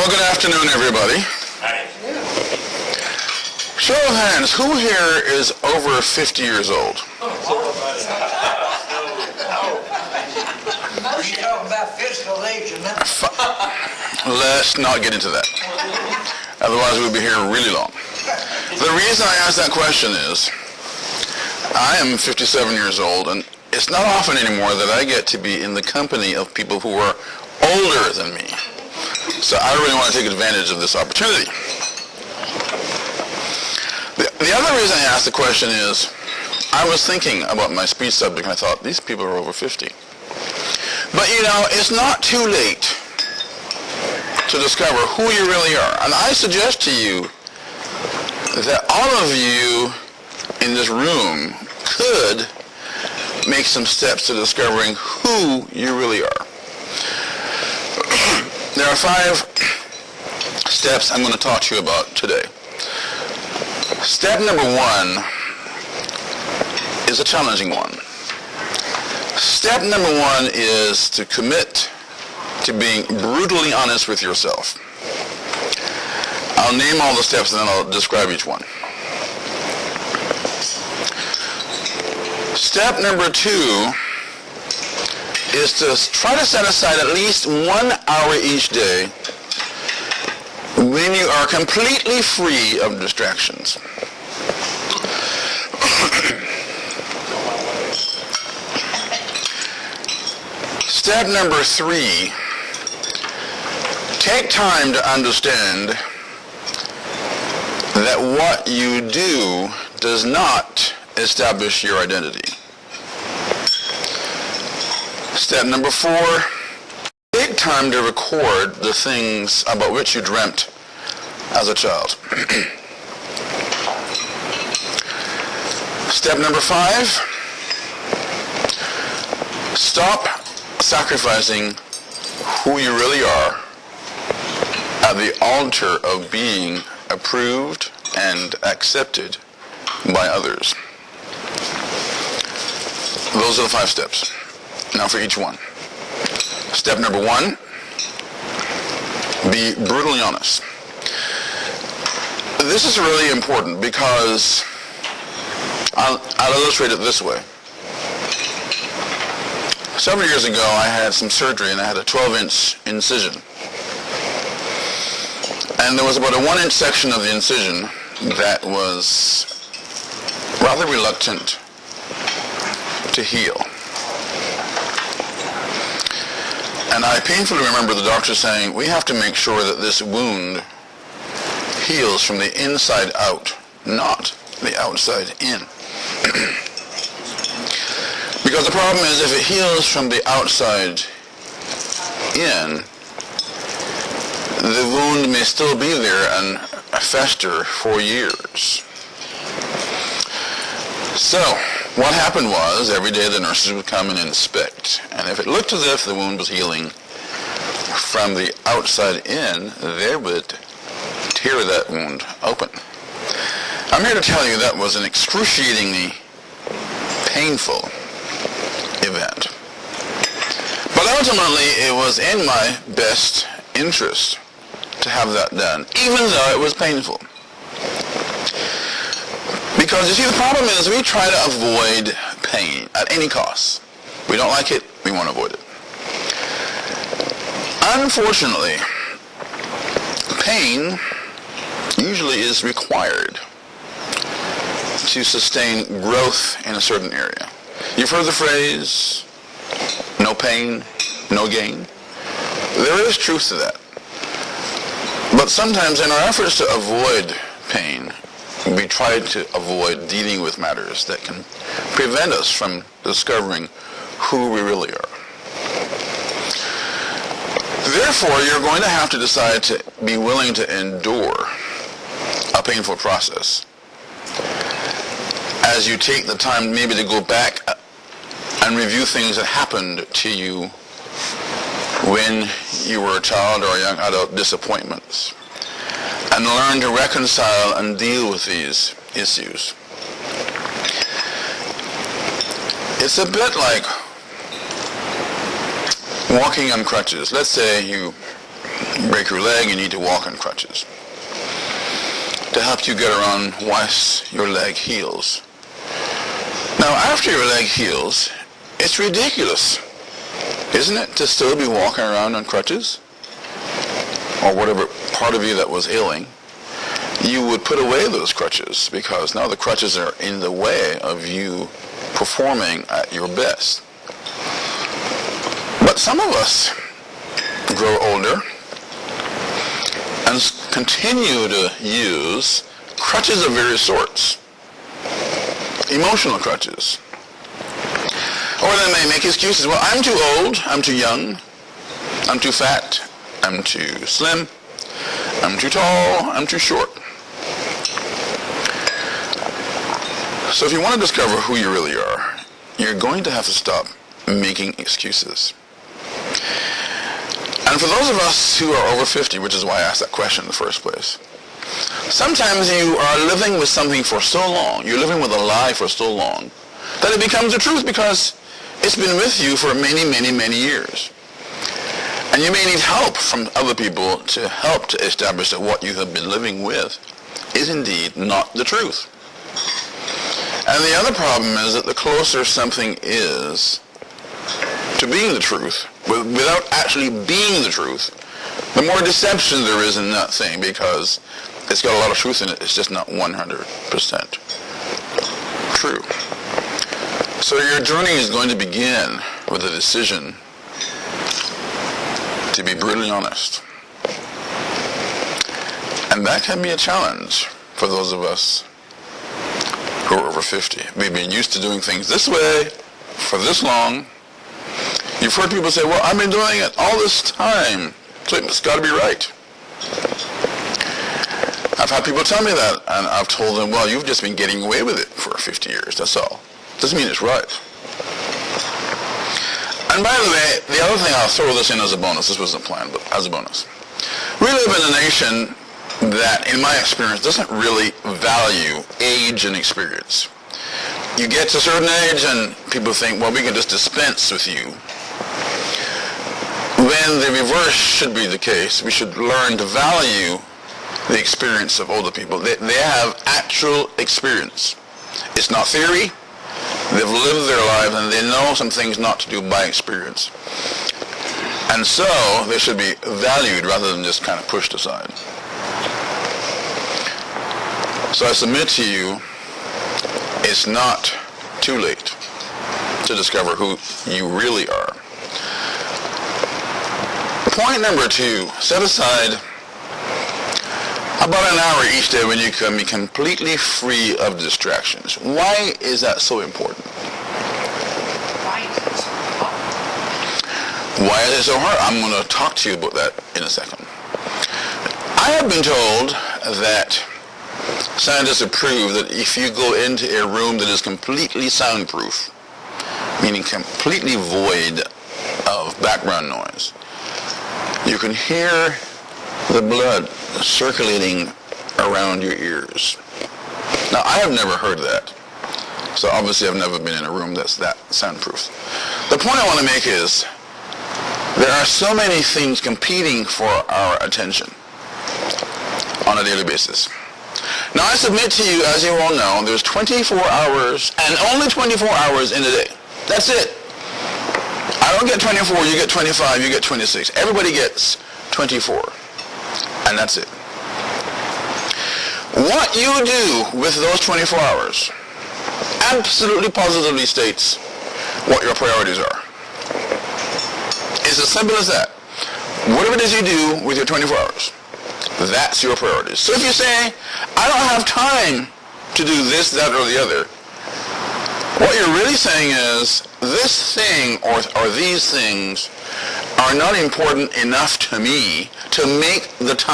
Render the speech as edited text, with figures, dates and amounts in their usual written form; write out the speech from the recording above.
Well, good afternoon, everybody. Hi. Show of hands, who here is over 50 years old? You're talking about physical age, and Let's not get into that. Otherwise, we'll be here really long. The reason I ask that question is, I am 57 years old, and it's not often anymore that I get to be in the company of people who are older than me. So I really want to take advantage of this opportunity. The other reason I asked the question is, I was thinking about my speech subject, and I thought, these people are over 50. But you know, it's not too late to discover who you really are. And I suggest to you that all of you in this room could make some steps to discovering who you really are. There are 5 steps I'm going to talk to you about today. Step number 1 is a challenging one. Step number 1 is to commit to being brutally honest with yourself. I'll name all the steps and then I'll describe each one. Step number 2 is to try to set aside at least 1 hour each day when you are completely free of distractions. Step number 3, take time to understand that what you do does not establish your identity. Step number 4, take time to record the things about which you dreamt as a child. Step number 5, stop sacrificing who you really are at the altar of being approved and accepted by others. Those are the 5 steps. Now for each one. Step number 1, be brutally honest. This is really important because I'll illustrate it this way. Several years ago, I had some surgery and I had a 12-inch incision. And there was about a 1-inch section of the incision that was rather reluctant to heal. And I painfully remember the doctor saying, we have to make sure that this wound heals from the inside out, not the outside in. Because the problem is, if it heals from the outside in, the wound may still be there and fester for years. So, what happened was, every day the nurses would come and inspect. And if it looked as if the wound was healing from the outside in, they would tear that wound open. I'm here to tell you that was an excruciatingly painful event. But ultimately, it was in my best interest to have that done, even though it was painful. Because you see, the problem is we try to avoid pain at any cost. We don't like it, we want to avoid it. Unfortunately, pain usually is required to sustain growth in a certain area. You've heard the phrase, no pain, no gain. There is truth to that. But sometimes in our efforts to avoid pain, we try to avoid dealing with matters that can prevent us from discovering who we really are. Therefore, you're going to have to decide to be willing to endure a painful process as you take the time maybe to go back and review things that happened to you when you were a child or a young adult, disappointments, and learn to reconcile and deal with these issues. It's a bit like walking on crutches. Let's say you break your leg, you need to walk on crutches to help you get around once your leg heals. Now, after your leg heals, it's ridiculous, isn't it, to still be walking around on crutches? Or whatever part of you that was ailing. You would put away those crutches because now the crutches are in the way of you performing at your best. But some of us grow older and continue to use crutches of various sorts. Emotional crutches. Or they may make excuses. Well, I'm too old, I'm too young, I'm too fat, I'm too slim, I'm too tall, I'm too short. So if you want to discover who you really are, you're going to have to stop making excuses. And for those of us who are over 50, which is why I asked that question in the first place, sometimes you are living with something for so long, you're living with a lie for so long, that it becomes the truth because it's been with you for many, many, many years. And you may need help from other people to help to establish that what you have been living with is indeed not the truth. And the other problem is that the closer something is to being the truth, without actually being the truth, the more deception there is in that thing because it's got a lot of truth in it. It's just not 100% true. So your journey is going to begin with a decision to be brutally honest. And that can be a challenge for those of us who are over 50. We've been used to doing things this way for this long. You've heard people say, well, I've been doing it all this time, so it's got to be right. I've had people tell me that, and I've told them, well, you've just been getting away with it for 50 years, that's all. Doesn't mean it's right. And by the way, the other thing, I'll throw this in as a bonus, this wasn't planned, but as a bonus. We live in a nation that, in my experience, doesn't really value age and experience. You get to a certain age and people think, well, we can just dispense with you. When the reverse should be the case, we should learn to value the experience of older people. They have actual experience. It's not theory. They've lived their lives and they know some things not to do by experience. And so they should be valued rather than just kind of pushed aside. So I submit to you, it's not too late to discover who you really are. Point number 2, set aside about an hour each day when you can be completely free of distractions. Why is that so important? Why is it so hard? I'm going to talk to you about that in a second. I have been told that scientists have proved that if you go into a room that is completely soundproof, meaning completely void of background noise, you can hear the blood circulating around your ears. Now, I have never heard that. So obviously I've never been in a room that's that soundproof. The point I want to make is there are so many things competing for our attention on a daily basis. Now, I submit to you, as you all know, there's 24 hours and only 24 hours in a day. That's it. I don't get 24, you get 25, you get 26. Everybody gets 24. And that's it. What you do with those 24 hours absolutely positively states what your priorities are. It's as simple as that. Whatever it is you do with your 24 hours, that's your priorities. So if you say, I don't have time to do this, that, or the other, what you're really saying is, this thing or these things are not important enough to me to make the time